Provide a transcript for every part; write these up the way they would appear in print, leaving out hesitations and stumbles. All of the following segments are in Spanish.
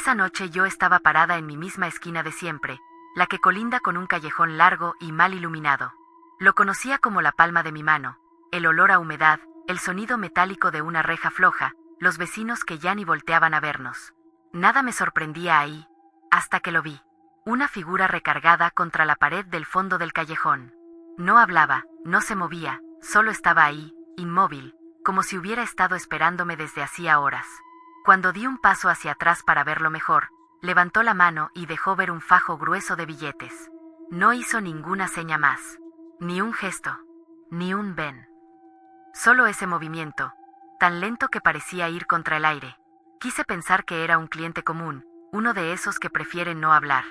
Esa noche yo estaba parada en mi misma esquina de siempre, la que colinda con un callejón largo y mal iluminado. Lo conocía como la palma de mi mano, el olor a humedad, el sonido metálico de una reja floja, los vecinos que ya ni volteaban a vernos. Nada me sorprendía ahí, hasta que lo vi. Una figura recargada contra la pared del fondo del callejón. No hablaba, no se movía, solo estaba ahí, inmóvil, como si hubiera estado esperándome desde hacía horas. Cuando di un paso hacia atrás para verlo mejor, levantó la mano y dejó ver un fajo grueso de billetes. No hizo ninguna seña más, ni un gesto, ni un ven. Solo ese movimiento, tan lento que parecía ir contra el aire. Quise pensar que era un cliente común, uno de esos que prefieren no hablar.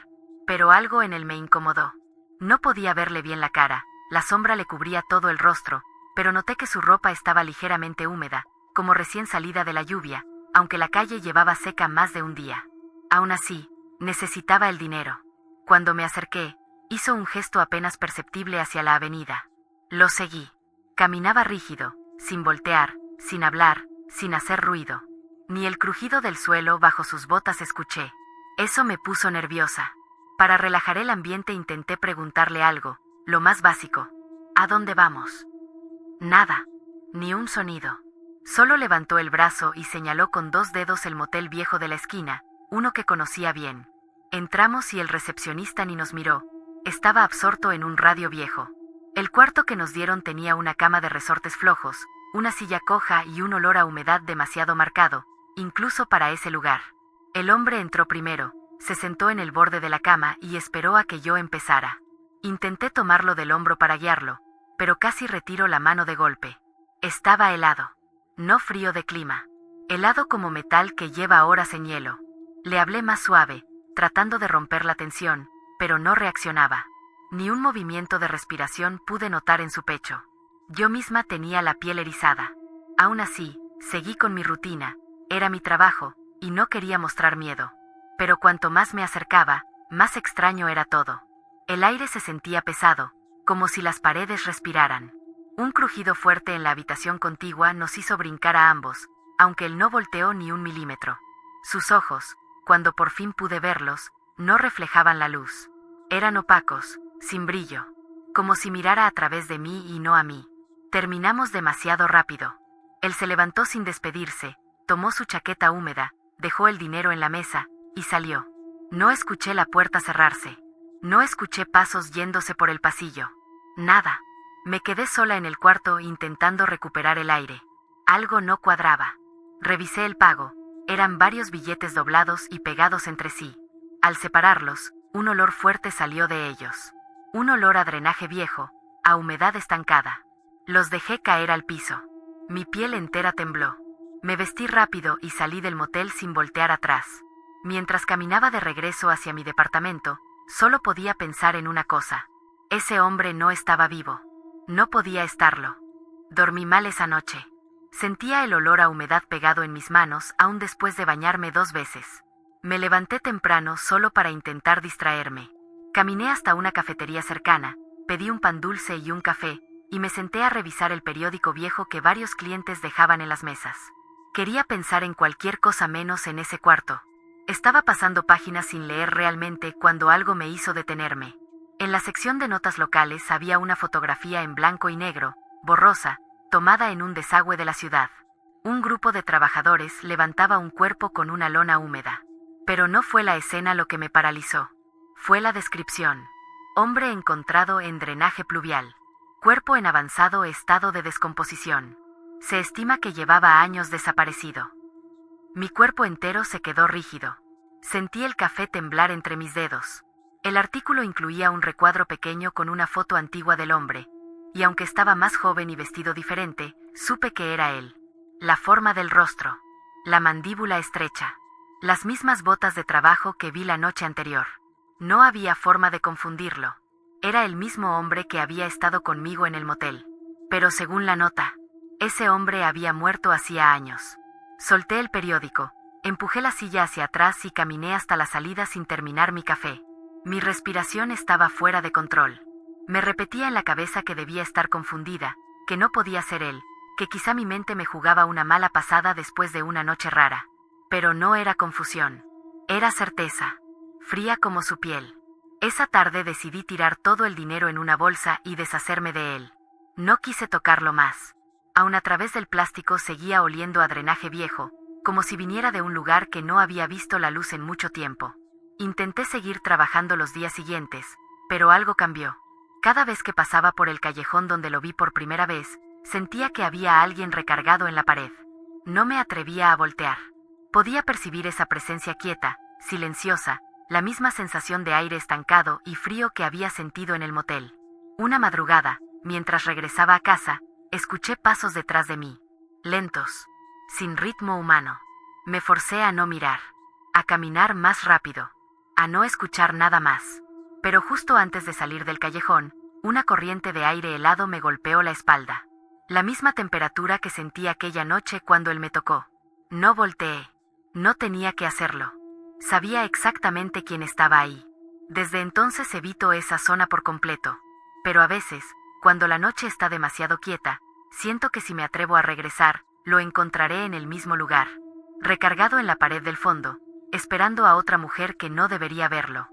Pero algo en él me incomodó. No podía verle bien la cara, la sombra le cubría todo el rostro, pero noté que su ropa estaba ligeramente húmeda, como recién salida de la lluvia, aunque la calle llevaba seca más de un día. Aún así, necesitaba el dinero. Cuando me acerqué, hizo un gesto apenas perceptible hacia la avenida. Lo seguí. Caminaba rígido, sin voltear, sin hablar, sin hacer ruido. Ni el crujido del suelo bajo sus botas escuché. Eso me puso nerviosa. Para relajar el ambiente intenté preguntarle algo, lo más básico. ¿A dónde vamos? Nada. Ni un sonido. Solo levantó el brazo y señaló con 2 dedos el motel viejo de la esquina, uno que conocía bien. Entramos y el recepcionista ni nos miró. Estaba absorto en un radio viejo. El cuarto que nos dieron tenía una cama de resortes flojos, una silla coja y un olor a humedad demasiado marcado, incluso para ese lugar. El hombre entró primero, se sentó en el borde de la cama y esperó a que yo empezara. Intenté tomarlo del hombro para guiarlo, pero casi retiró la mano de golpe. Estaba helado. No frío de clima. Helado como metal que lleva horas en hielo. Le hablé más suave, tratando de romper la tensión, pero no reaccionaba. Ni un movimiento de respiración pude notar en su pecho. Yo misma tenía la piel erizada. Aún así, seguí con mi rutina, era mi trabajo, y no quería mostrar miedo. Pero cuanto más me acercaba, más extraño era todo. El aire se sentía pesado, como si las paredes respiraran. Un crujido fuerte en la habitación contigua nos hizo brincar a ambos, aunque él no volteó ni un milímetro. Sus ojos, cuando por fin pude verlos, no reflejaban la luz. Eran opacos, sin brillo, como si mirara a través de mí y no a mí. Terminamos demasiado rápido. Él se levantó sin despedirse, tomó su chaqueta húmeda, dejó el dinero en la mesa, y salió. No escuché la puerta cerrarse. No escuché pasos yéndose por el pasillo. Nada. Me quedé sola en el cuarto intentando recuperar el aire. Algo no cuadraba. Revisé el pago. Eran varios billetes doblados y pegados entre sí. Al separarlos, un olor fuerte salió de ellos. Un olor a drenaje viejo, a humedad estancada. Los dejé caer al piso. Mi piel entera tembló. Me vestí rápido y salí del motel sin voltear atrás. Mientras caminaba de regreso hacia mi departamento, solo podía pensar en una cosa. Ese hombre no estaba vivo. No podía estarlo. Dormí mal esa noche. Sentía el olor a humedad pegado en mis manos aún después de bañarme 2 veces. Me levanté temprano solo para intentar distraerme. Caminé hasta una cafetería cercana, pedí un pan dulce y un café, y me senté a revisar el periódico viejo que varios clientes dejaban en las mesas. Quería pensar en cualquier cosa menos en ese cuarto. Estaba pasando páginas sin leer realmente cuando algo me hizo detenerme. En la sección de notas locales había una fotografía en blanco y negro, borrosa, tomada en un desagüe de la ciudad. Un grupo de trabajadores levantaba un cuerpo con una lona húmeda. Pero no fue la escena lo que me paralizó. Fue la descripción. Hombre encontrado en drenaje pluvial. Cuerpo en avanzado estado de descomposición. Se estima que llevaba años desaparecido. Mi cuerpo entero se quedó rígido. Sentí el café temblar entre mis dedos. El artículo incluía un recuadro pequeño con una foto antigua del hombre, y aunque estaba más joven y vestido diferente, supe que era él. La forma del rostro, la mandíbula estrecha, las mismas botas de trabajo que vi la noche anterior. No había forma de confundirlo. Era el mismo hombre que había estado conmigo en el motel. Pero según la nota, ese hombre había muerto hacía años. Solté el periódico, empujé la silla hacia atrás y caminé hasta la salida sin terminar mi café. Mi respiración estaba fuera de control. Me repetía en la cabeza que debía estar confundida, que no podía ser él, que quizá mi mente me jugaba una mala pasada después de una noche rara. Pero no era confusión. Era certeza, fría como su piel. Esa tarde decidí tirar todo el dinero en una bolsa y deshacerme de él. No quise tocarlo más. Aún a través del plástico seguía oliendo a drenaje viejo, como si viniera de un lugar que no había visto la luz en mucho tiempo. Intenté seguir trabajando los días siguientes, pero algo cambió. Cada vez que pasaba por el callejón donde lo vi por primera vez, sentía que había alguien recargado en la pared. No me atrevía a voltear. Podía percibir esa presencia quieta, silenciosa, la misma sensación de aire estancado y frío que había sentido en el motel. Una madrugada, mientras regresaba a casa, escuché pasos detrás de mí. Lentos, sin ritmo humano. Me forcé a no mirar, a caminar más rápido, a no escuchar nada más. Pero justo antes de salir del callejón, una corriente de aire helado me golpeó la espalda. La misma temperatura que sentí aquella noche cuando él me tocó. No volteé. No tenía que hacerlo. Sabía exactamente quién estaba ahí. Desde entonces evito esa zona por completo. Pero a veces, cuando la noche está demasiado quieta, siento que si me atrevo a regresar, lo encontraré en el mismo lugar, recargado en la pared del fondo, esperando a otra mujer que no debería verlo.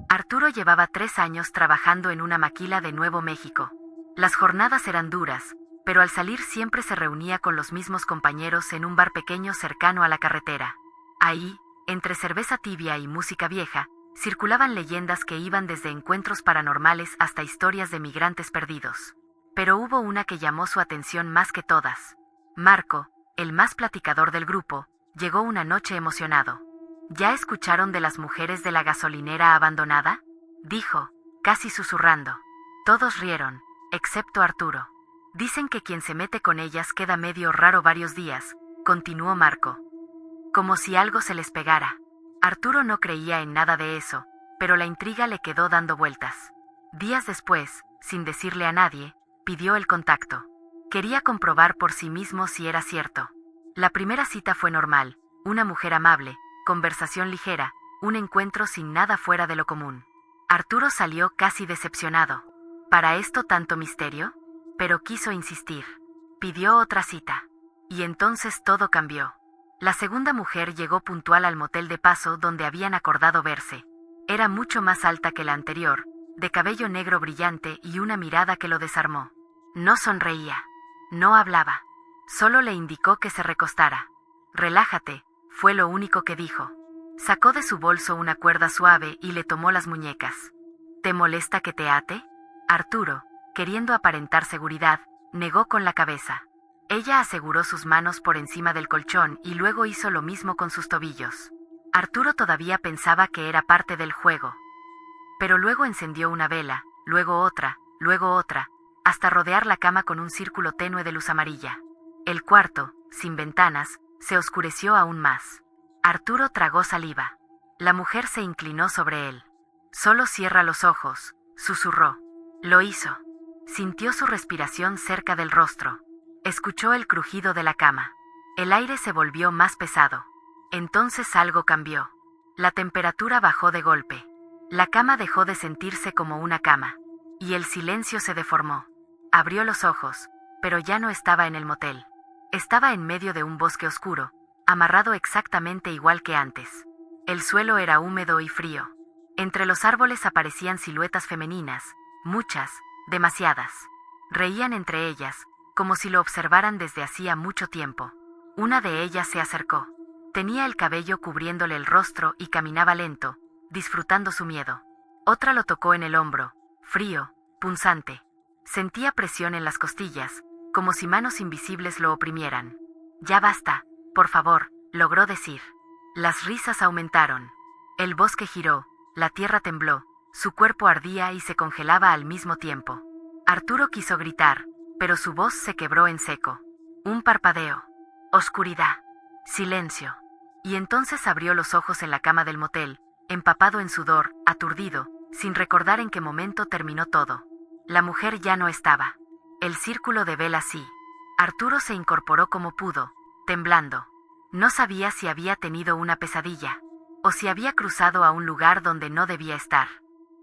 Arturo llevaba 3 años trabajando en una maquila de Nuevo México. Las jornadas eran duras, pero al salir siempre se reunía con los mismos compañeros en un bar pequeño cercano a la carretera. Ahí, entre cerveza tibia y música vieja, circulaban leyendas que iban desde encuentros paranormales hasta historias de migrantes perdidos. Pero hubo una que llamó su atención más que todas. Marco, el más platicador del grupo, llegó una noche emocionado. ¿Ya escucharon de las mujeres de la gasolinera abandonada?, dijo, casi susurrando. Todos rieron, excepto Arturo. Dicen que quien se mete con ellas queda medio raro varios días, continuó Marco. Como si algo se les pegara. Arturo no creía en nada de eso, pero la intriga le quedó dando vueltas. Días después, sin decirle a nadie, pidió el contacto. Quería comprobar por sí mismo si era cierto. La primera cita fue normal, una mujer amable, conversación ligera, un encuentro sin nada fuera de lo común. Arturo salió casi decepcionado. ¿Para esto tanto misterio? Pero quiso insistir. Pidió otra cita. Y entonces todo cambió. La segunda mujer llegó puntual al motel de paso donde habían acordado verse. Era mucho más alta que la anterior, de cabello negro brillante y una mirada que lo desarmó. No sonreía. No hablaba. Solo le indicó que se recostara. Relájate, fue lo único que dijo. Sacó de su bolso una cuerda suave y le tomó las muñecas. ¿Te molesta que te ate? Arturo, queriendo aparentar seguridad, negó con la cabeza. Ella aseguró sus manos por encima del colchón y luego hizo lo mismo con sus tobillos. Arturo todavía pensaba que era parte del juego. Pero luego encendió una vela, luego otra, hasta rodear la cama con un círculo tenue de luz amarilla. El cuarto, sin ventanas, se oscureció aún más. Arturo tragó saliva. La mujer se inclinó sobre él. Solo cierra los ojos, susurró. Lo hizo. Sintió su respiración cerca del rostro. Escuchó el crujido de la cama. El aire se volvió más pesado. Entonces algo cambió. La temperatura bajó de golpe. La cama dejó de sentirse como una cama. Y el silencio se deformó. Abrió los ojos, pero ya no estaba en el motel. Estaba en medio de un bosque oscuro, amarrado exactamente igual que antes. El suelo era húmedo y frío. Entre los árboles aparecían siluetas femeninas, muchas, demasiadas. Reían entre ellas, como si lo observaran desde hacía mucho tiempo. Una de ellas se acercó. Tenía el cabello cubriéndole el rostro y caminaba lento, disfrutando su miedo. Otra lo tocó en el hombro, frío, punzante. Sentía presión en las costillas, como si manos invisibles lo oprimieran. Ya basta, por favor, logró decir. Las risas aumentaron. El bosque giró, la tierra tembló, su cuerpo ardía y se congelaba al mismo tiempo. Arturo quiso gritar, pero su voz se quebró en seco. Un parpadeo. Oscuridad. Silencio. Y entonces abrió los ojos en la cama del motel, empapado en sudor, aturdido, sin recordar en qué momento terminó todo. La mujer ya no estaba. El círculo de vela sí. Arturo se incorporó como pudo, temblando. No sabía si había tenido una pesadilla, o si había cruzado a un lugar donde no debía estar.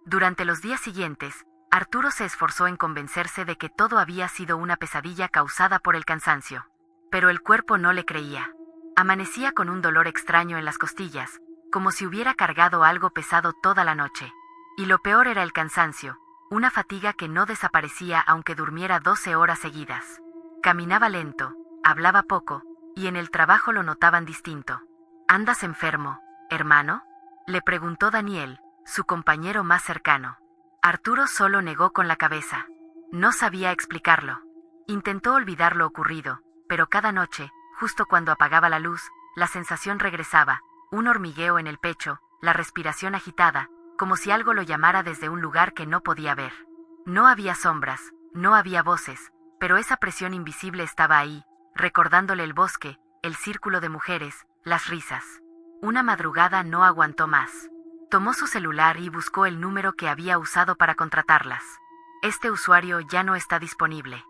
Durante los días siguientes, Arturo se esforzó en convencerse de que todo había sido una pesadilla causada por el cansancio. Pero el cuerpo no le creía. Amanecía con un dolor extraño en las costillas, como si hubiera cargado algo pesado toda la noche. Y lo peor era el cansancio, una fatiga que no desaparecía aunque durmiera 12 horas seguidas. Caminaba lento, hablaba poco, y en el trabajo lo notaban distinto. ¿Andas enfermo, hermano?, le preguntó Daniel, su compañero más cercano. Arturo solo negó con la cabeza. No sabía explicarlo. Intentó olvidar lo ocurrido, pero cada noche, justo cuando apagaba la luz, la sensación regresaba, un hormigueo en el pecho, la respiración agitada, como si algo lo llamara desde un lugar que no podía ver. No había sombras, no había voces, pero esa presión invisible estaba ahí, recordándole el bosque, el círculo de mujeres, las risas. Una madrugada no aguantó más. Tomó su celular y buscó el número que había usado para contratarlas. Este usuario ya no está disponible.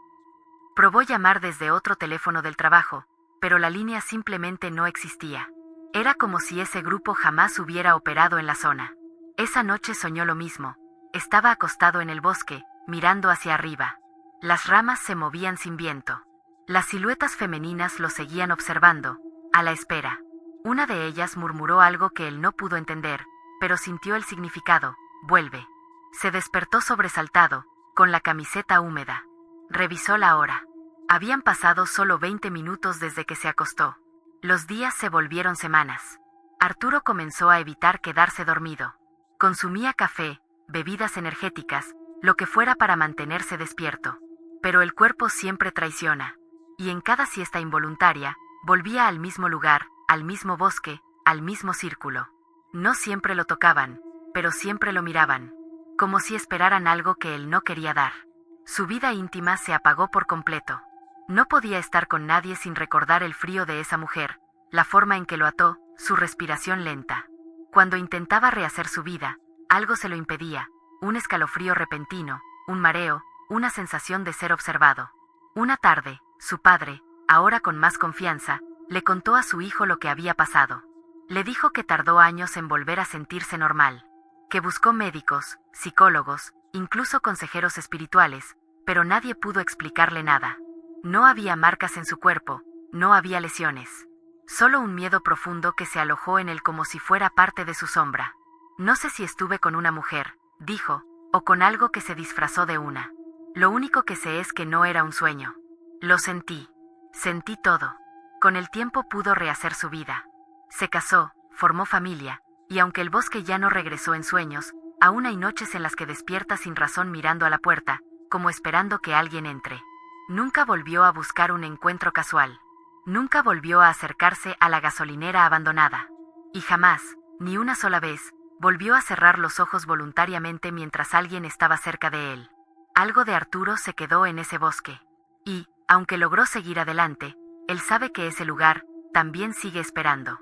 Probó llamar desde otro teléfono del trabajo, pero la línea simplemente no existía. Era como si ese grupo jamás hubiera operado en la zona. Esa noche soñó lo mismo. Estaba acostado en el bosque, mirando hacia arriba. Las ramas se movían sin viento. Las siluetas femeninas lo seguían observando, a la espera. Una de ellas murmuró algo que él no pudo entender, pero sintió el significado: vuelve. Se despertó sobresaltado, con la camiseta húmeda. Revisó la hora. Habían pasado solo 20 minutos desde que se acostó. Los días se volvieron semanas. Arturo comenzó a evitar quedarse dormido. Consumía café, bebidas energéticas, lo que fuera para mantenerse despierto. Pero el cuerpo siempre traiciona. Y en cada siesta involuntaria, volvía al mismo lugar, al mismo bosque, al mismo círculo. No siempre lo tocaban, pero siempre lo miraban, como si esperaran algo que él no quería dar. Su vida íntima se apagó por completo. No podía estar con nadie sin recordar el frío de esa mujer, la forma en que lo ató, su respiración lenta. Cuando intentaba rehacer su vida, algo se lo impedía, un escalofrío repentino, un mareo, una sensación de ser observado. Una tarde, su padre, ahora con más confianza, le contó a su hijo lo que había pasado. Le dijo que tardó años en volver a sentirse normal, que buscó médicos, psicólogos, incluso consejeros espirituales, pero nadie pudo explicarle nada. No había marcas en su cuerpo, no había lesiones. Solo un miedo profundo que se alojó en él como si fuera parte de su sombra. No sé si estuve con una mujer, dijo, o con algo que se disfrazó de una. Lo único que sé es que no era un sueño. Lo sentí. Sentí todo. Con el tiempo pudo rehacer su vida. Se casó, formó familia, y aunque el bosque ya no regresó en sueños, aún hay noches en las que despierta sin razón mirando a la puerta, como esperando que alguien entre. Nunca volvió a buscar un encuentro casual. Nunca volvió a acercarse a la gasolinera abandonada. Y jamás, ni una sola vez, volvió a cerrar los ojos voluntariamente mientras alguien estaba cerca de él. Algo de Arturo se quedó en ese bosque. Y, aunque logró seguir adelante, él sabe que ese lugar también sigue esperando.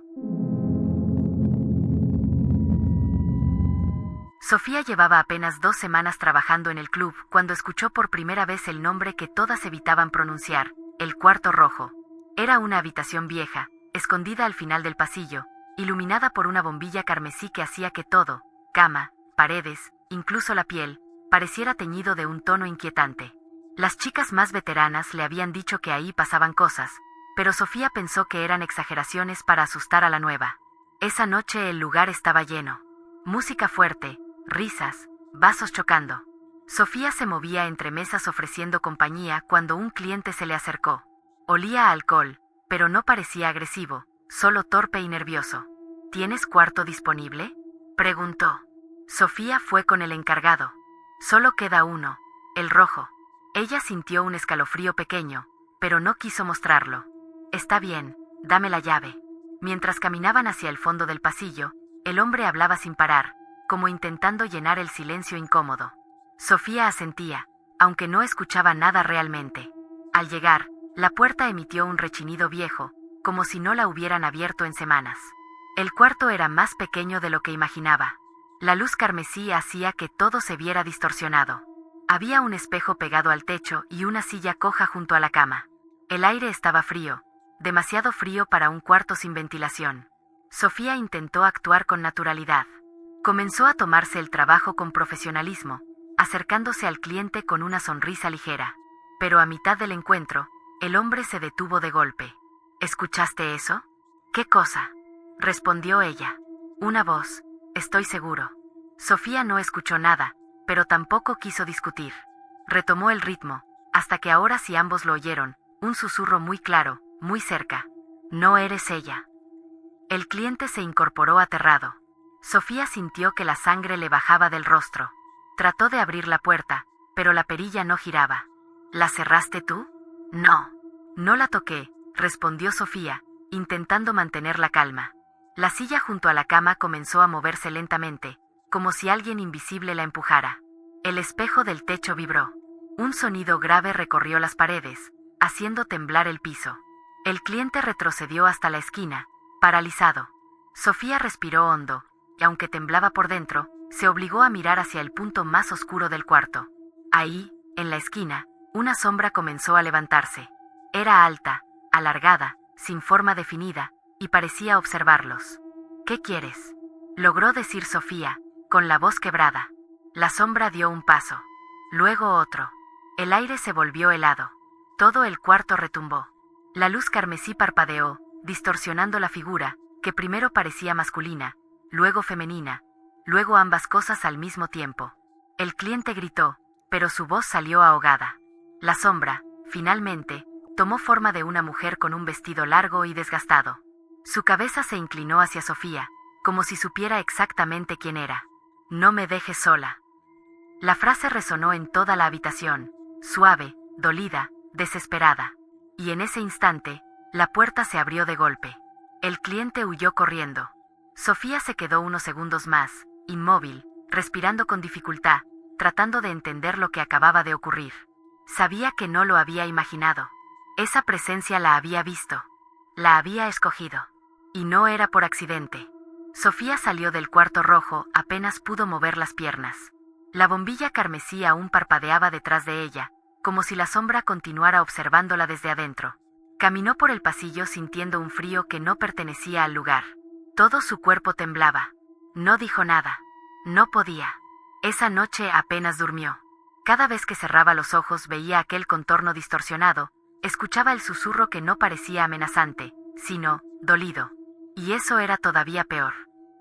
Sofía llevaba apenas 2 semanas trabajando en el club cuando escuchó por primera vez el nombre que todas evitaban pronunciar: el cuarto rojo. Era una habitación vieja, escondida al final del pasillo, iluminada por una bombilla carmesí que hacía que todo, cama, paredes, incluso la piel, pareciera teñido de un tono inquietante. Las chicas más veteranas le habían dicho que ahí pasaban cosas, pero Sofía pensó que eran exageraciones para asustar a la nueva. Esa noche el lugar estaba lleno. Música fuerte, risas, vasos chocando. Sofía se movía entre mesas ofreciendo compañía cuando un cliente se le acercó. Olía a alcohol, pero no parecía agresivo, solo torpe y nervioso. ¿Tienes cuarto disponible?, preguntó. Sofía fue con el encargado. Solo queda uno, el rojo. Ella sintió un escalofrío pequeño, pero no quiso mostrarlo. Está bien, dame la llave. Mientras caminaban hacia el fondo del pasillo, el hombre hablaba sin parar, como intentando llenar el silencio incómodo. Sofía asentía, aunque no escuchaba nada realmente. Al llegar, la puerta emitió un rechinido viejo, como si no la hubieran abierto en semanas. El cuarto era más pequeño de lo que imaginaba. La luz carmesí hacía que todo se viera distorsionado. Había un espejo pegado al techo y una silla coja junto a la cama. El aire estaba frío, demasiado frío para un cuarto sin ventilación. Sofía intentó actuar con naturalidad. Comenzó a tomarse el trabajo con profesionalismo, acercándose al cliente con una sonrisa ligera. Pero a mitad del encuentro, El hombre se detuvo de golpe. ¿Escuchaste eso? ¿Qué cosa? Respondió ella. Una voz, estoy seguro. Sofía no escuchó nada, pero tampoco quiso discutir. Retomó el ritmo, hasta que ahora sí ambos lo oyeron, un susurro muy claro, muy cerca. No eres ella. El cliente se incorporó aterrado. Sofía sintió que la sangre le bajaba del rostro. Trató de abrir la puerta, pero la perilla no giraba. ¿La cerraste tú? No. No la toqué, respondió Sofía, intentando mantener la calma. La silla junto a la cama comenzó a moverse lentamente, como si alguien invisible la empujara. El espejo del techo vibró. Un sonido grave recorrió las paredes, haciendo temblar el piso. El cliente retrocedió hasta la esquina, paralizado. Sofía respiró hondo, y aunque temblaba por dentro, se obligó a mirar hacia el punto más oscuro del cuarto. Ahí, en la esquina, una sombra comenzó a levantarse. Era alta, alargada, sin forma definida, y parecía observarlos. ¿Qué quieres?, logró decir Sofía, con la voz quebrada. La sombra dio un paso. Luego otro. El aire se volvió helado. Todo el cuarto retumbó. La luz carmesí parpadeó, distorsionando la figura, que primero parecía masculina, luego femenina, luego ambas cosas al mismo tiempo. El cliente gritó, pero su voz salió ahogada. La sombra, finalmente, tomó forma de una mujer con un vestido largo y desgastado. Su cabeza se inclinó hacia Sofía, como si supiera exactamente quién era. No me dejes sola. La frase resonó en toda la habitación, suave, dolida, desesperada. Y en ese instante, la puerta se abrió de golpe. El cliente huyó corriendo. Sofía se quedó unos segundos más, inmóvil, respirando con dificultad, tratando de entender lo que acababa de ocurrir. Sabía que no lo había imaginado. Esa presencia la había visto. La había escogido. Y no era por accidente. Sofía salió del cuarto rojo, apenas pudo mover las piernas. La bombilla carmesí aún parpadeaba detrás de ella, como si la sombra continuara observándola desde adentro. Caminó por el pasillo sintiendo un frío que no pertenecía al lugar. Todo su cuerpo temblaba. No dijo nada. No podía. Esa noche apenas durmió. Cada vez que cerraba los ojos veía aquel contorno distorsionado, escuchaba el susurro que no parecía amenazante, sino dolido. Y eso era todavía peor.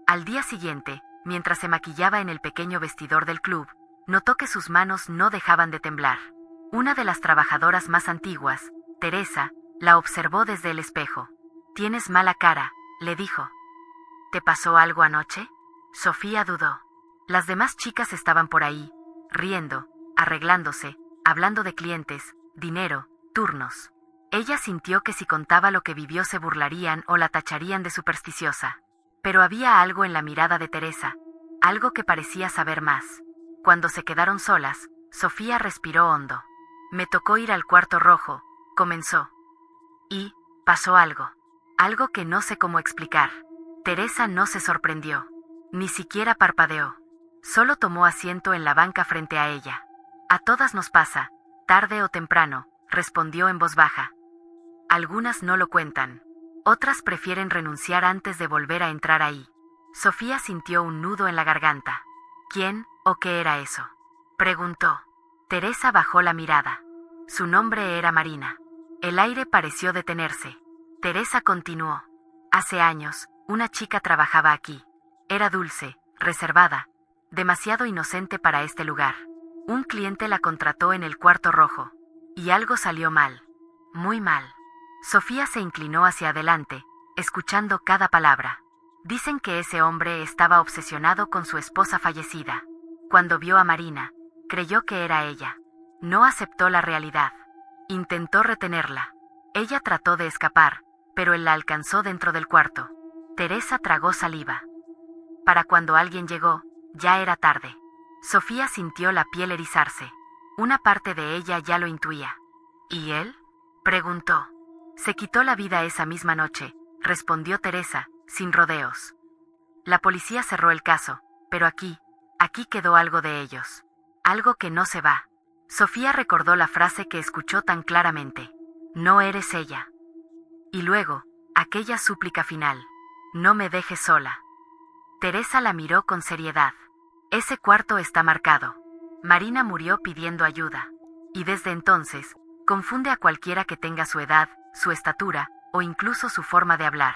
Al día siguiente, mientras se maquillaba en el pequeño vestidor del club, notó que sus manos no dejaban de temblar. Una de las trabajadoras más antiguas, Teresa, la observó desde el espejo. «Tienes mala cara», le dijo. «¿Te pasó algo anoche?» Sofía dudó. Las demás chicas estaban por ahí, riendo, arreglándose, hablando de clientes, dinero, turnos. Ella sintió que si contaba lo que vivió se burlarían o la tacharían de supersticiosa. Pero había algo en la mirada de Teresa, algo que parecía saber más. Cuando se quedaron solas, Sofía respiró hondo. «Me tocó ir al cuarto rojo», comenzó. Y pasó algo. Algo que no sé cómo explicar. Teresa no se sorprendió. Ni siquiera parpadeó. Solo tomó asiento en la banca frente a ella. «A todas nos pasa, tarde o temprano», respondió en voz baja. «Algunas no lo cuentan. Otras prefieren renunciar antes de volver a entrar ahí». Sofía sintió un nudo en la garganta. «¿Quién o qué era eso?», preguntó. Teresa bajó la mirada. Su nombre era Marina. El aire pareció detenerse. Teresa continuó. «Hace años, una chica trabajaba aquí. Era dulce, reservada, demasiado inocente para este lugar. Un cliente la contrató en el cuarto rojo. Y algo salió mal. Muy mal». Sofía se inclinó hacia adelante, escuchando cada palabra. Dicen que ese hombre estaba obsesionado con su esposa fallecida. Cuando vio a Marina, creyó que era ella. No aceptó la realidad. Intentó retenerla. Ella trató de escapar, pero él la alcanzó dentro del cuarto. Teresa tragó saliva. Para cuando alguien llegó, ya era tarde. Sofía sintió la piel erizarse. Una parte de ella ya lo intuía. ¿Y él?, preguntó. «Se quitó la vida esa misma noche», respondió Teresa, sin rodeos. «La policía cerró el caso, pero aquí quedó algo de ellos. Algo que no se va». Sofía recordó la frase que escuchó tan claramente. «No eres ella». Y luego, aquella súplica final. «No me dejes sola». Teresa la miró con seriedad. «Ese cuarto está marcado. Marina murió pidiendo ayuda. Y desde entonces, Confunde a cualquiera que tenga su edad, su estatura, o incluso su forma de hablar.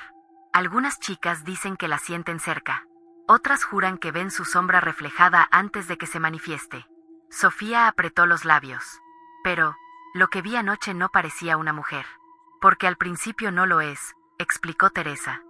Algunas chicas dicen que la sienten cerca. Otras juran que ven su sombra reflejada antes de que se manifieste. Sofía apretó los labios. Pero, lo que vi anoche no parecía una mujer. Porque al principio no lo es, explicó Teresa.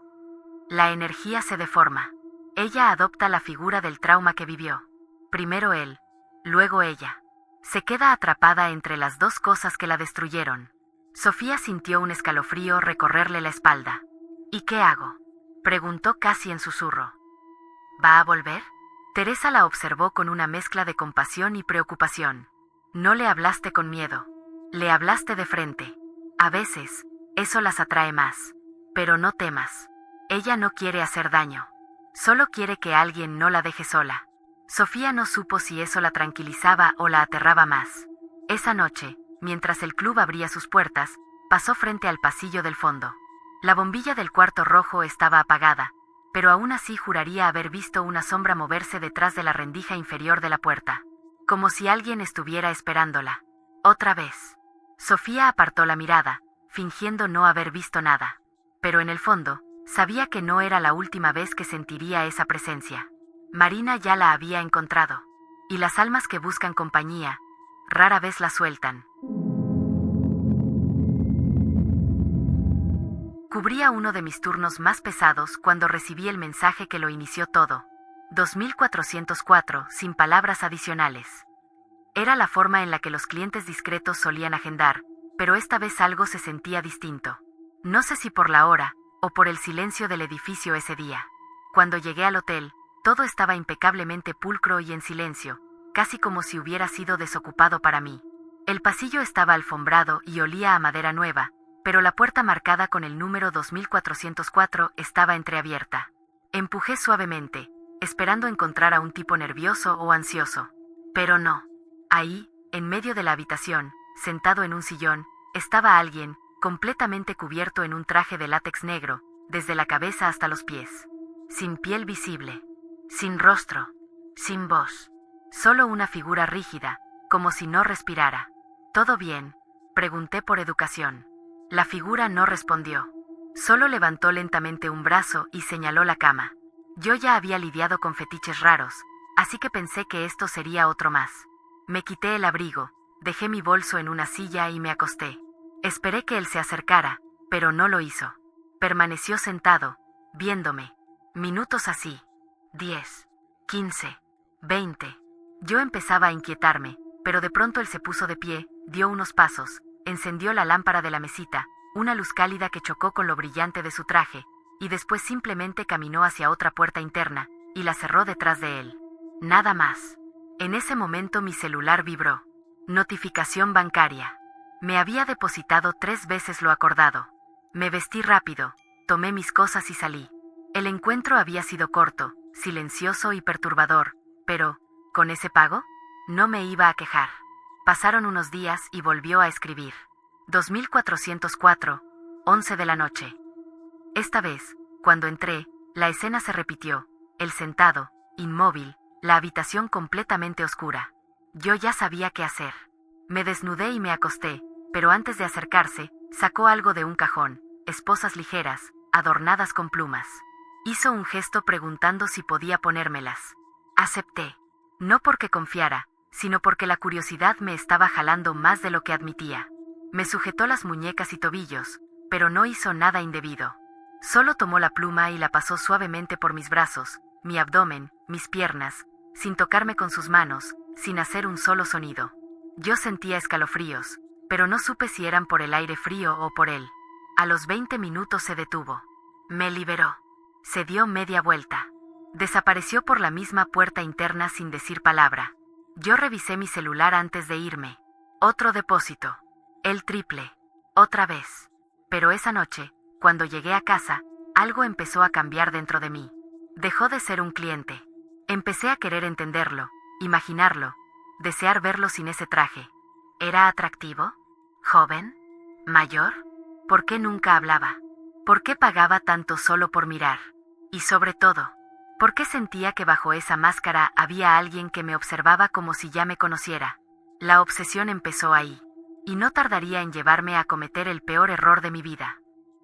La energía se deforma. Ella adopta la figura del trauma que vivió. Primero él, luego ella. Se queda atrapada entre las dos cosas que la destruyeron. Sofía sintió un escalofrío recorrerle la espalda. ¿Y qué hago?, preguntó casi en susurro. ¿Va a volver? Teresa la observó con una mezcla de compasión y preocupación. No le hablaste con miedo. Le hablaste de frente. A veces, eso las atrae más. Pero no temas. Ella no quiere hacer daño. Solo quiere que alguien no la deje sola. Sofía no supo si eso la tranquilizaba o la aterraba más. Esa noche, mientras el club abría sus puertas, pasó frente al pasillo del fondo. La bombilla del cuarto rojo estaba apagada, pero aún así juraría haber visto una sombra moverse detrás de la rendija inferior de la puerta, como si alguien estuviera esperándola. Otra vez. Sofía apartó la mirada, fingiendo no haber visto nada. Pero en el fondo, sabía que no era la última vez que sentiría esa presencia. Marina ya la había encontrado. Y las almas que buscan compañía, rara vez la sueltan. Cubría uno de mis turnos más pesados cuando recibí el mensaje que lo inició todo. 2404, sin palabras adicionales. Era la forma en la que los clientes discretos solían agendar, pero esta vez algo se sentía distinto. No sé si por la hora, o por el silencio del edificio ese día. Cuando llegué al hotel, todo estaba impecablemente pulcro y en silencio, casi como si hubiera sido desocupado para mí. El pasillo estaba alfombrado y olía a madera nueva, pero la puerta marcada con el número 2404 estaba entreabierta. Empujé suavemente, esperando encontrar a un tipo nervioso o ansioso. Pero no. Ahí, en medio de la habitación, sentado en un sillón, estaba alguien, completamente cubierto en un traje de látex negro, desde la cabeza hasta los pies. Sin piel visible. Sin rostro. Sin voz. Solo una figura rígida, como si no respirara. ¿Todo bien?, pregunté por educación. La figura no respondió. Solo levantó lentamente un brazo y señaló la cama. Yo ya había lidiado con fetiches raros, así que pensé que esto sería otro más. Me quité el abrigo, dejé mi bolso en una silla y me acosté. Esperé que él se acercara, pero no lo hizo. Permaneció sentado, viéndome. Minutos así. 10, 15, 20. Yo empezaba a inquietarme, pero de pronto él se puso de pie, dio unos pasos, encendió la lámpara de la mesita, una luz cálida que chocó con lo brillante de su traje, y después simplemente caminó hacia otra puerta interna, y la cerró detrás de él. Nada más. En ese momento mi celular vibró. Notificación bancaria. Me había depositado 3 veces lo acordado. Me vestí rápido, tomé mis cosas y salí. El encuentro había sido corto, silencioso y perturbador, pero, ¿con ese pago? No me iba a quejar. Pasaron unos días y volvió a escribir. 2404, 11 de la noche. Esta vez, cuando entré, la escena se repitió, él sentado, inmóvil, la habitación completamente oscura. Yo ya sabía qué hacer. Me desnudé y me acosté, pero antes de acercarse, sacó algo de un cajón, esposas ligeras, adornadas con plumas. Hizo un gesto preguntando si podía ponérmelas. Acepté. No porque confiara, sino porque la curiosidad me estaba jalando más de lo que admitía. Me sujetó las muñecas y tobillos, pero no hizo nada indebido. Solo tomó la pluma y la pasó suavemente por mis brazos, mi abdomen, mis piernas, sin tocarme con sus manos, sin hacer un solo sonido. Yo sentía escalofríos, pero no supe si eran por el aire frío o por él. A los 20 minutos se detuvo. Me liberó. Se dio media vuelta. Desapareció por la misma puerta interna sin decir palabra. Yo revisé mi celular antes de irme. Otro depósito. El triple. Otra vez. Pero esa noche, cuando llegué a casa, algo empezó a cambiar dentro de mí. Dejó de ser un cliente. Empecé a querer entenderlo, imaginarlo, desear verlo sin ese traje. ¿Era atractivo? ¿Joven? ¿Mayor? ¿Por qué nunca hablaba? ¿Por qué pagaba tanto solo por mirar? Y sobre todo, ¿por qué sentía que bajo esa máscara había alguien que me observaba como si ya me conociera? La obsesión empezó ahí. y no tardaría en llevarme a cometer el peor error de mi vida.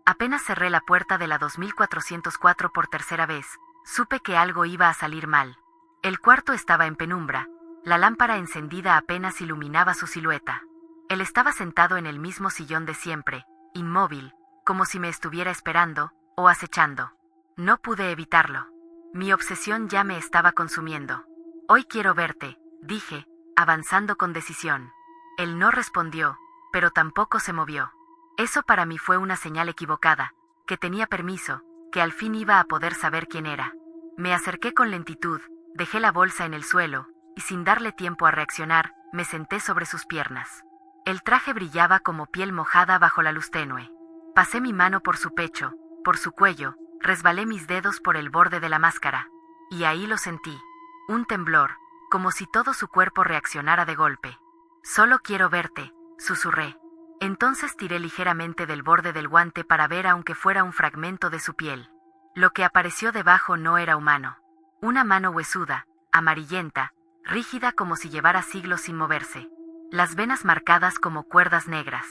Apenas cerré la puerta de la 2404 por tercera vez, supe que algo iba a salir mal. El cuarto estaba en penumbra, la lámpara encendida apenas iluminaba su silueta. Él estaba sentado en el mismo sillón de siempre, inmóvil, como si me estuviera esperando o acechando. No pude evitarlo. Mi obsesión ya me estaba consumiendo. Hoy quiero verte, dije, avanzando con decisión. Él no respondió, pero tampoco se movió. Eso para mí fue una señal equivocada, que tenía permiso, que al fin iba a poder saber quién era. Me acerqué con lentitud, dejé la bolsa en el suelo, y sin darle tiempo a reaccionar, me senté sobre sus piernas. El traje brillaba como piel mojada bajo la luz tenue. Pasé mi mano por su pecho, por su cuello, resbalé mis dedos por el borde de la máscara. Y ahí lo sentí. Un temblor, como si todo su cuerpo reaccionara de golpe. «Solo quiero verte», susurré. Entonces tiré ligeramente del borde del guante para ver aunque fuera un fragmento de su piel. Lo que apareció debajo no era humano. Una mano huesuda, amarillenta, rígida como si llevara siglos sin moverse. Las venas marcadas como cuerdas negras.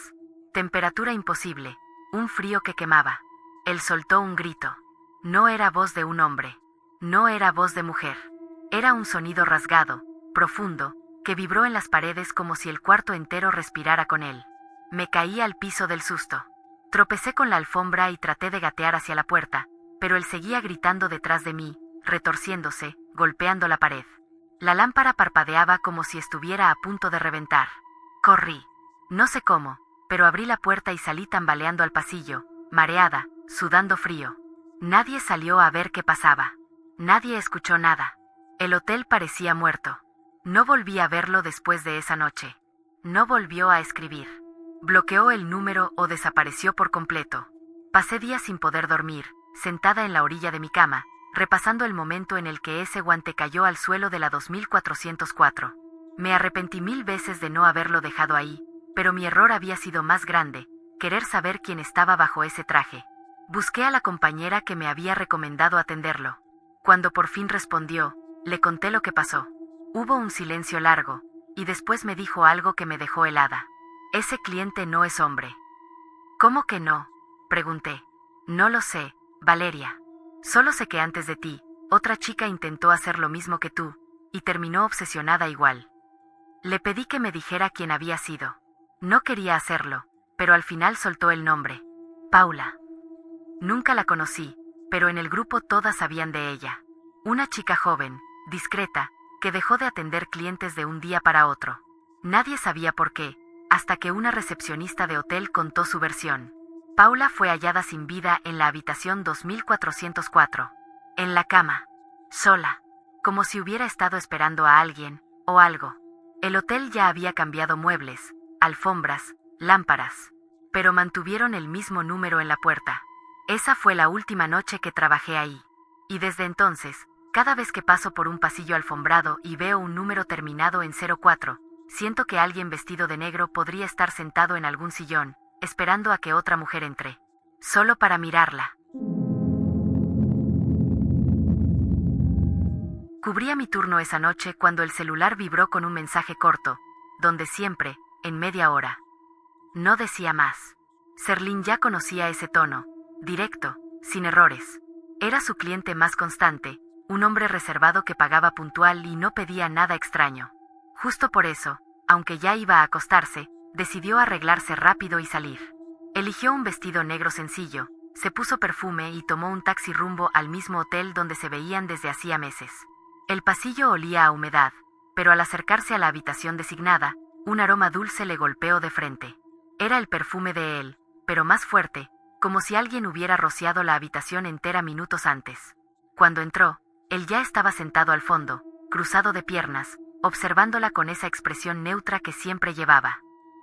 Temperatura imposible, un frío que quemaba. Él soltó un grito. No era voz de un hombre. No era voz de mujer. Era un sonido rasgado, profundo, que vibró en las paredes como si el cuarto entero respirara con él. Me caí al piso del susto. Tropecé con la alfombra y traté de gatear hacia la puerta, pero él seguía gritando detrás de mí, retorciéndose, golpeando la pared. La lámpara parpadeaba como si estuviera a punto de reventar. Corrí. No sé cómo, pero abrí la puerta y salí tambaleando al pasillo, mareada, sudando frío. Nadie salió a ver qué pasaba. Nadie escuchó nada. El hotel parecía muerto. No volví a verlo después de esa noche. No volvió a escribir. Bloqueó el número o desapareció por completo. Pasé días sin poder dormir, sentada en la orilla de mi cama, repasando el momento en el que ese guante cayó al suelo de la 2404. Me arrepentí 1000 veces de no haberlo dejado ahí, pero mi error había sido más grande, querer saber quién estaba bajo ese traje. Busqué a la compañera que me había recomendado atenderlo. Cuando por fin respondió, le conté lo que pasó. Hubo un silencio largo, y después me dijo algo que me dejó helada. Ese cliente no es hombre. ¿Cómo que no?, pregunté. No lo sé, Valeria. Solo sé que antes de ti, otra chica intentó hacer lo mismo que tú, y terminó obsesionada igual. Le pedí que me dijera quién había sido. No quería hacerlo, pero al final soltó el nombre. Paula. Nunca la conocí, pero en el grupo todas sabían de ella. Una chica joven, discreta, que dejó de atender clientes de un día para otro. Nadie sabía por qué, hasta que una recepcionista de hotel contó su versión. Paula fue hallada sin vida en la habitación 2404. En la cama. Sola. Como si hubiera estado esperando a alguien, o algo. El hotel ya había cambiado muebles, alfombras, lámparas. Pero mantuvieron el mismo número en la puerta. Esa fue la última noche que trabajé ahí. Y desde entonces, cada vez que paso por un pasillo alfombrado y veo un número terminado en 04, siento que alguien vestido de negro podría estar sentado en algún sillón, esperando a que otra mujer entre. Solo para mirarla. Cubría mi turno esa noche cuando el celular vibró con un mensaje corto, donde siempre, en media hora. No decía más. Serlín ya conocía ese tono, directo, sin errores. Era su cliente más constante, un hombre reservado que pagaba puntual y no pedía nada extraño. Justo por eso, aunque ya iba a acostarse, decidió arreglarse rápido y salir. Eligió un vestido negro sencillo, se puso perfume y tomó un taxi rumbo al mismo hotel donde se veían desde hacía meses. El pasillo olía a humedad, pero al acercarse a la habitación designada, un aroma dulce le golpeó de frente. Era el perfume de él, pero más fuerte, como si alguien hubiera rociado la habitación entera minutos antes. Cuando entró, él ya estaba sentado al fondo, cruzado de piernas, observándola con esa expresión neutra que siempre llevaba.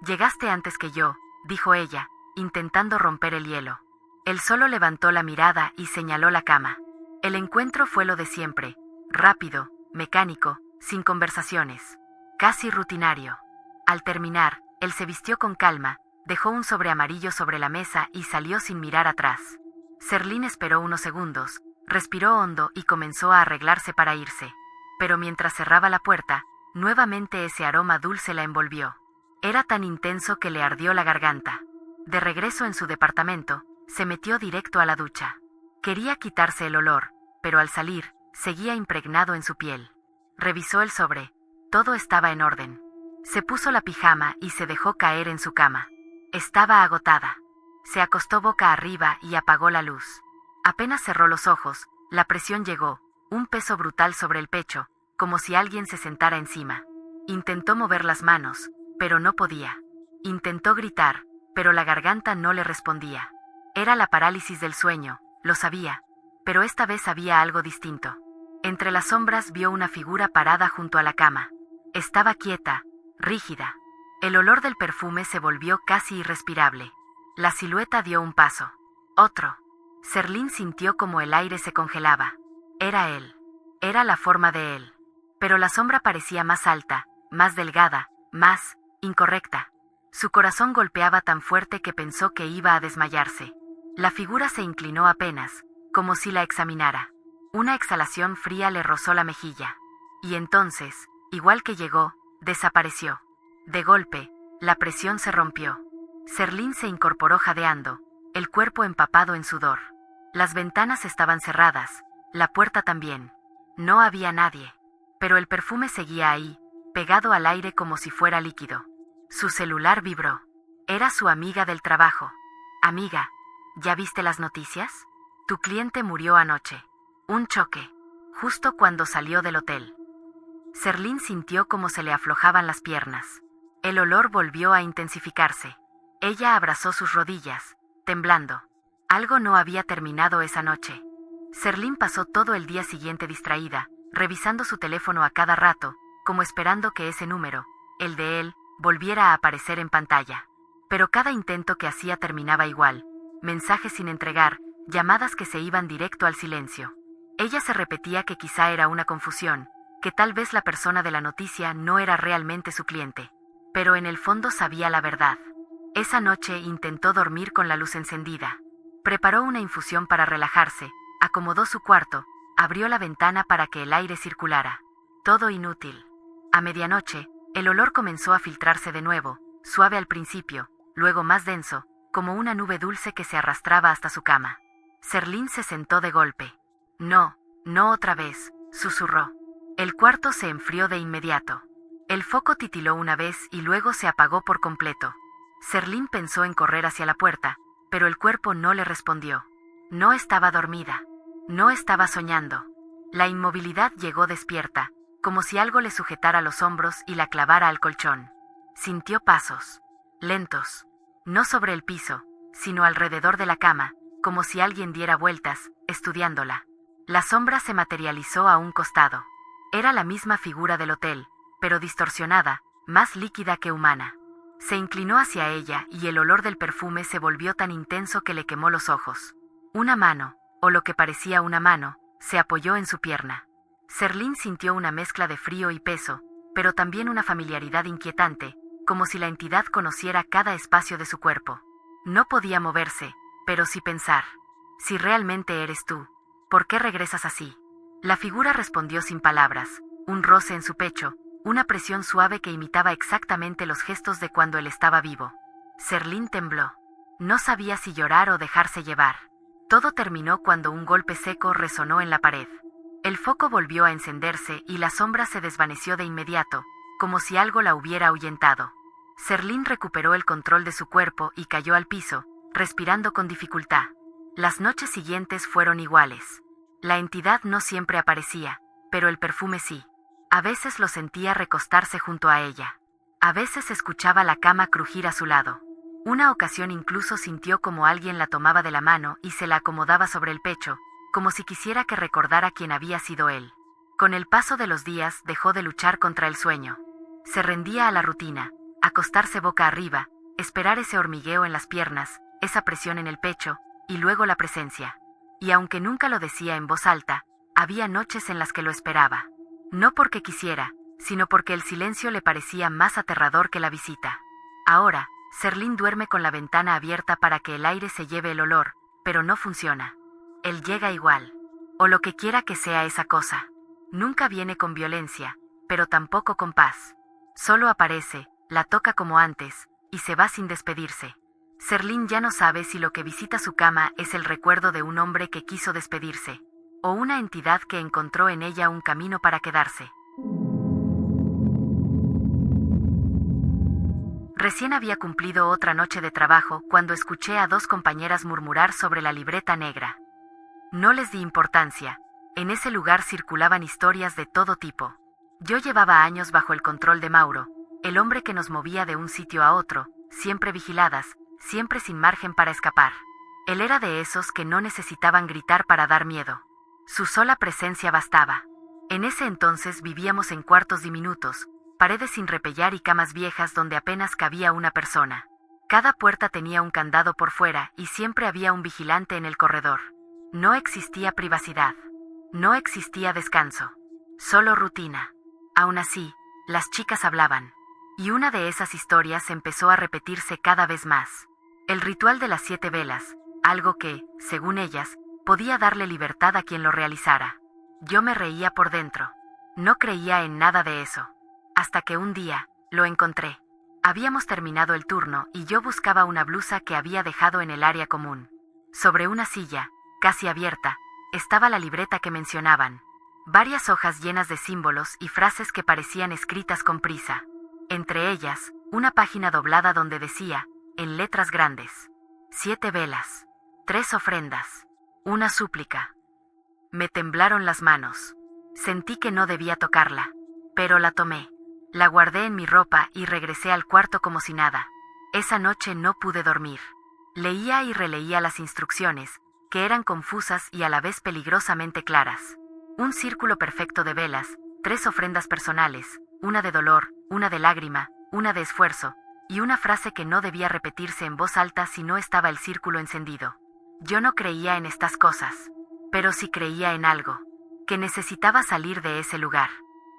«Llegaste antes que yo», dijo ella, intentando romper el hielo. Él solo levantó la mirada y señaló la cama. El encuentro fue lo de siempre, rápido, mecánico, sin conversaciones, casi rutinario. Al terminar, él se vistió con calma, dejó un sobre amarillo sobre la mesa y salió sin mirar atrás. Serlín esperó unos segundos, respiró hondo y comenzó a arreglarse para irse. Pero mientras cerraba la puerta, nuevamente ese aroma dulce la envolvió. Era tan intenso que le ardió la garganta. De regreso en su departamento, se metió directo a la ducha. Quería quitarse el olor, pero al salir, seguía impregnado en su piel. Revisó el sobre. Todo estaba en orden. Se puso la pijama y se dejó caer en su cama. Estaba agotada. Se acostó boca arriba y apagó la luz. Apenas cerró los ojos, la presión llegó, un peso brutal sobre el pecho, como si alguien se sentara encima. Intentó mover las manos, pero no podía. Intentó gritar, pero la garganta no le respondía. Era la parálisis del sueño, lo sabía, pero esta vez había algo distinto. Entre las sombras vio una figura parada junto a la cama. Estaba quieta, rígida. El olor del perfume se volvió casi irrespirable. La silueta dio un paso. Otro. Serlín sintió como el aire se congelaba. Era él. Era la forma de él. Pero la sombra parecía más alta, más delgada, más incorrecta. Su corazón golpeaba tan fuerte que pensó que iba a desmayarse. La figura se inclinó apenas, como si la examinara. Una exhalación fría le rozó la mejilla. Y entonces, igual que llegó, desapareció. De golpe, la presión se rompió. Serlín se incorporó jadeando, el cuerpo empapado en sudor. Las ventanas estaban cerradas, la puerta también. No había nadie. Pero el perfume seguía ahí, pegado al aire como si fuera líquido. Su celular vibró. Era su amiga del trabajo. Amiga, ¿ya viste las noticias? Tu cliente murió anoche. Un choque. Justo cuando salió del hotel. Serlín sintió como se le aflojaban las piernas. El olor volvió a intensificarse. Ella abrazó sus rodillas, temblando. Algo no había terminado esa noche. Serlín pasó todo el día siguiente distraída, revisando su teléfono a cada rato, como esperando que ese número, el de él, volviera a aparecer en pantalla. Pero cada intento que hacía terminaba igual. Mensajes sin entregar, llamadas que se iban directo al silencio. Ella se repetía que quizá era una confusión, que tal vez la persona de la noticia no era realmente su cliente. Pero en el fondo sabía la verdad. Esa noche intentó dormir con la luz encendida. Preparó una infusión para relajarse, acomodó su cuarto, abrió la ventana para que el aire circulara. Todo inútil. A medianoche, el olor comenzó a filtrarse de nuevo, suave al principio, luego más denso, como una nube dulce que se arrastraba hasta su cama. Serlín se sentó de golpe. No, no otra vez, susurró. El cuarto se enfrió de inmediato. El foco titiló una vez y luego se apagó por completo. Serlín pensó en correr hacia la puerta, pero el cuerpo no le respondió. No estaba dormida. No estaba soñando. La inmovilidad llegó despierta, como si algo le sujetara los hombros y la clavara al colchón. Sintió pasos. Lentos. No sobre el piso, sino alrededor de la cama, como si alguien diera vueltas, estudiándola. La sombra se materializó a un costado. Era la misma figura del hotel, pero distorsionada, más líquida que humana. Se inclinó hacia ella y el olor del perfume se volvió tan intenso que le quemó los ojos. Una mano, o lo que parecía una mano, se apoyó en su pierna. Serlín sintió una mezcla de frío y peso, pero también una familiaridad inquietante, como si la entidad conociera cada espacio de su cuerpo. No podía moverse, pero sí pensar. Si realmente eres tú, ¿por qué regresas así? La figura respondió sin palabras, un roce en su pecho, una presión suave que imitaba exactamente los gestos de cuando él estaba vivo. Serlín tembló. No sabía si llorar o dejarse llevar. Todo terminó cuando un golpe seco resonó en la pared. El foco volvió a encenderse y la sombra se desvaneció de inmediato, como si algo la hubiera ahuyentado. Serlín recuperó el control de su cuerpo y cayó al piso, respirando con dificultad. Las noches siguientes fueron iguales. La entidad no siempre aparecía, pero el perfume sí. A veces lo sentía recostarse junto a ella. A veces escuchaba la cama crujir a su lado. Una ocasión incluso sintió como alguien la tomaba de la mano y se la acomodaba sobre el pecho, como si quisiera que recordara quién había sido él. Con el paso de los días dejó de luchar contra el sueño. Se rendía a la rutina, acostarse boca arriba, esperar ese hormigueo en las piernas, esa presión en el pecho, y luego la presencia. Y aunque nunca lo decía en voz alta, había noches en las que lo esperaba. No porque quisiera, sino porque el silencio le parecía más aterrador que la visita. Ahora, Serlín duerme con la ventana abierta para que el aire se lleve el olor, pero no funciona. Él llega igual. O lo que quiera que sea esa cosa. Nunca viene con violencia, pero tampoco con paz. Solo aparece, la toca como antes, y se va sin despedirse. Serlín ya no sabe si lo que visita su cama es el recuerdo de un hombre que quiso despedirse, o una entidad que encontró en ella un camino para quedarse. Recién había cumplido otra noche de trabajo cuando escuché a dos compañeras murmurar sobre la libreta negra. No les di importancia. En ese lugar circulaban historias de todo tipo. Yo llevaba años bajo el control de Mauro, el hombre que nos movía de un sitio a otro, siempre vigiladas, siempre sin margen para escapar. Él era de esos que no necesitaban gritar para dar miedo. Su sola presencia bastaba. En ese entonces vivíamos en cuartos diminutos, paredes sin repellar y camas viejas donde apenas cabía una persona. Cada puerta tenía un candado por fuera y siempre había un vigilante en el corredor. No existía privacidad. No existía descanso. Solo rutina. Aún así, las chicas hablaban. Y una de esas historias empezó a repetirse cada vez más. El ritual de las 7 velas, algo que, según ellas, podía darle libertad a quien lo realizara. Yo me reía por dentro. No creía en nada de eso. Hasta que un día, lo encontré. Habíamos terminado el turno y yo buscaba una blusa que había dejado en el área común. Sobre una silla, casi abierta, estaba la libreta que mencionaban. Varias hojas llenas de símbolos y frases que parecían escritas con prisa. Entre ellas, una página doblada donde decía, en letras grandes: 7 velas, 3 ofrendas, una súplica. Me temblaron las manos. Sentí que no debía tocarla, pero la tomé. La guardé en mi ropa y regresé al cuarto como si nada. Esa noche no pude dormir. Leía y releía las instrucciones, que eran confusas y a la vez peligrosamente claras. Un círculo perfecto de velas, 3 ofrendas personales, una de dolor, una de lágrima, una de esfuerzo, y una frase que no debía repetirse en voz alta si no estaba el círculo encendido. Yo no creía en estas cosas, pero sí creía en algo, que necesitaba salir de ese lugar.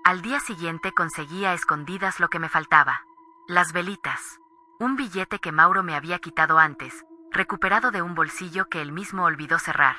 Al día siguiente conseguí a escondidas lo que me faltaba. Las velitas. Un billete que Mauro me había quitado antes, recuperado de un bolsillo que él mismo olvidó cerrar.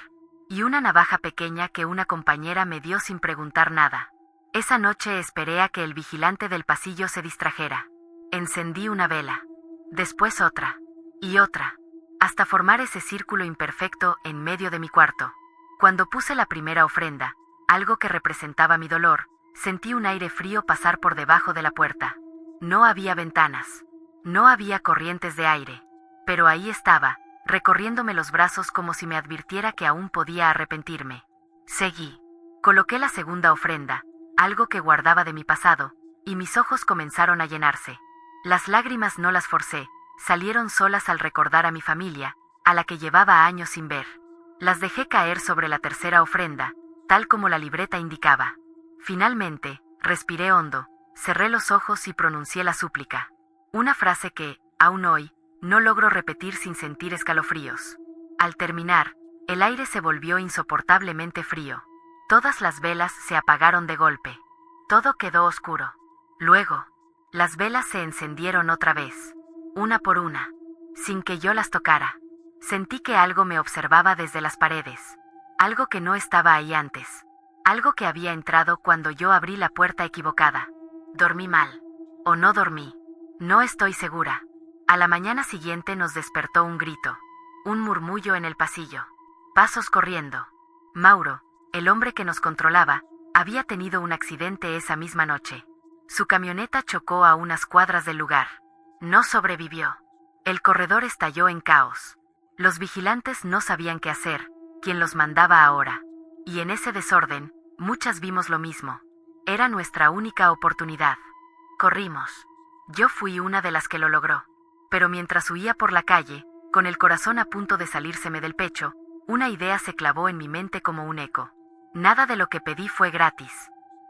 Y una navaja pequeña que una compañera me dio sin preguntar nada. Esa noche esperé a que el vigilante del pasillo se distrajera. Encendí una vela. Después otra. Y otra. Hasta formar ese círculo imperfecto en medio de mi cuarto. Cuando puse la primera ofrenda, algo que representaba mi dolor, sentí un aire frío pasar por debajo de la puerta. No había ventanas. No había corrientes de aire. Pero ahí estaba, recorriéndome los brazos como si me advirtiera que aún podía arrepentirme. Seguí. Coloqué la segunda ofrenda, algo que guardaba de mi pasado, y mis ojos comenzaron a llenarse. Las lágrimas no las forcé, salieron solas al recordar a mi familia, a la que llevaba años sin ver. Las dejé caer sobre la tercera ofrenda, tal como la libreta indicaba. Finalmente, respiré hondo, cerré los ojos y pronuncié la súplica. Una frase que, aún hoy, no logro repetir sin sentir escalofríos. Al terminar, el aire se volvió insoportablemente frío. Todas las velas se apagaron de golpe. Todo quedó oscuro. Luego, las velas se encendieron otra vez, una por una, sin que yo las tocara. Sentí que algo me observaba desde las paredes. Algo que no estaba ahí antes. Algo que había entrado cuando yo abrí la puerta equivocada. ¿Dormí mal? ¿O no dormí? No estoy segura. A la mañana siguiente nos despertó un grito. Un murmullo en el pasillo. Pasos corriendo. Mauro, el hombre que nos controlaba, había tenido un accidente esa misma noche. Su camioneta chocó a unas cuadras del lugar. No sobrevivió. El corredor estalló en caos. Los vigilantes no sabían qué hacer, quién los mandaba ahora. Y en ese desorden, muchas vimos lo mismo. Era nuestra única oportunidad. Corrimos. Yo fui una de las que lo logró. Pero mientras huía por la calle, con el corazón a punto de salírseme del pecho, una idea se clavó en mi mente como un eco. Nada de lo que pedí fue gratis.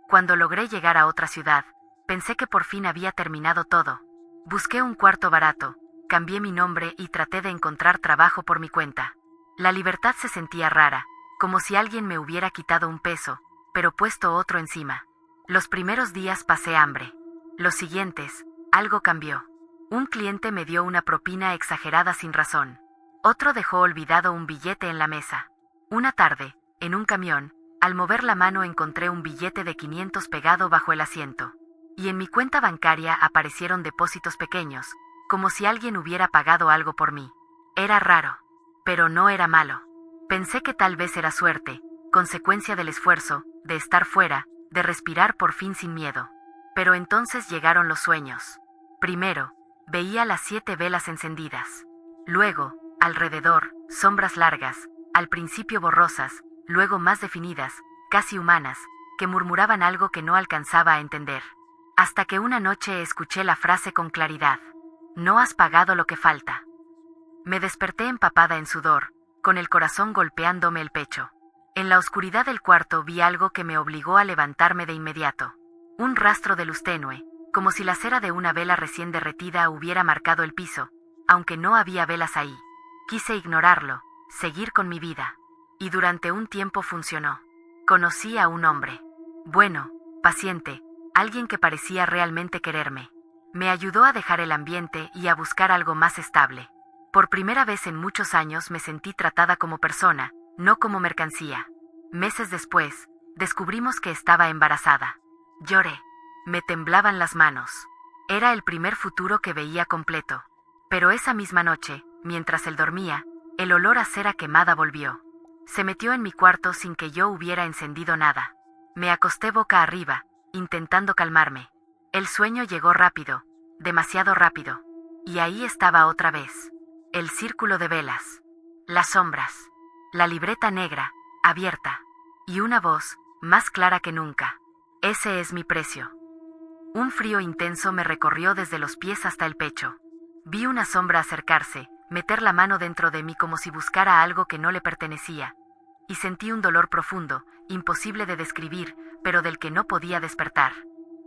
Cuando logré llegar a otra ciudad, pensé que por fin había terminado todo. Busqué un cuarto barato, cambié mi nombre y traté de encontrar trabajo por mi cuenta. La libertad se sentía rara, como si alguien me hubiera quitado un peso, pero puesto otro encima. Los primeros días pasé hambre. Los siguientes, algo cambió. Un cliente me dio una propina exagerada sin razón. Otro dejó olvidado un billete en la mesa. Una tarde, en un camión, al mover la mano encontré un billete de 500 pegado bajo el asiento. y en mi cuenta bancaria aparecieron depósitos pequeños, como si alguien hubiera pagado algo por mí. Era raro, pero no era malo. Pensé que tal vez era suerte, consecuencia del esfuerzo, de estar fuera, de respirar por fin sin miedo. Pero entonces llegaron los sueños. Primero, veía las 7 velas encendidas. Luego, alrededor, sombras largas, al principio borrosas, luego más definidas, casi humanas, que murmuraban algo que no alcanzaba a entender. Hasta que una noche escuché la frase con claridad: no has pagado lo que falta. Me desperté empapada en sudor, con el corazón golpeándome el pecho. En la oscuridad del cuarto vi algo que me obligó a levantarme de inmediato. Un rastro de luz tenue, como si la cera de una vela recién derretida hubiera marcado el piso, aunque no había velas ahí. Quise ignorarlo, seguir con mi vida. Y durante un tiempo funcionó. Conocí a un hombre. Bueno, paciente, alguien que parecía realmente quererme. Me ayudó a dejar el ambiente y a buscar algo más estable. Por primera vez en muchos años me sentí tratada como persona, no como mercancía. Meses después, descubrimos que estaba embarazada. Lloré. Me temblaban las manos. Era el primer futuro que veía completo. Pero esa misma noche, mientras él dormía, el olor a cera quemada volvió. Se metió en mi cuarto sin que yo hubiera encendido nada. Me acosté boca arriba, intentando calmarme. El sueño llegó rápido, demasiado rápido. Y ahí estaba otra vez. El círculo de velas. Las sombras. La libreta negra, abierta. Y una voz, más clara que nunca. Ese es mi precio. Un frío intenso me recorrió desde los pies hasta el pecho. Vi una sombra acercarse, meter la mano dentro de mí como si buscara algo que no le pertenecía. Y sentí un dolor profundo, imposible de describir, pero del que no podía despertar.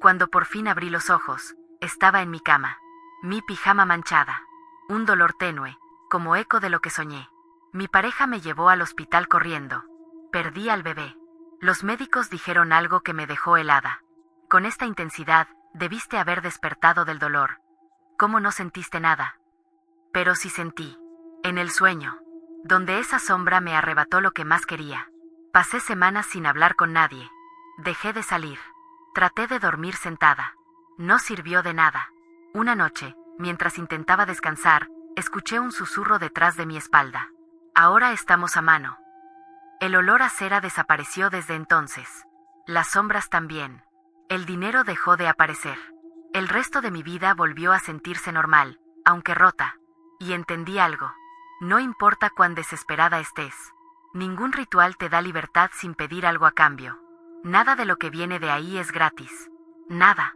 Cuando por fin abrí los ojos, estaba en mi cama. Mi pijama manchada. Un dolor tenue, como eco de lo que soñé. Mi pareja me llevó al hospital corriendo. Perdí al bebé. Los médicos dijeron algo que me dejó helada. Con esta intensidad, debiste haber despertado del dolor. ¿Cómo no sentiste nada? Pero sí sentí. En el sueño. Donde esa sombra me arrebató lo que más quería. Pasé semanas sin hablar con nadie. Dejé de salir. Traté de dormir sentada. No sirvió de nada. Una noche, mientras intentaba descansar, escuché un susurro detrás de mi espalda. Ahora estamos a mano. El olor a cera desapareció desde entonces. Las sombras también. El dinero dejó de aparecer. El resto de mi vida volvió a sentirse normal, aunque rota. Y entendí algo. No importa cuán desesperada estés. Ningún ritual te da libertad sin pedir algo a cambio. Nada de lo que viene de ahí es gratis. Nada.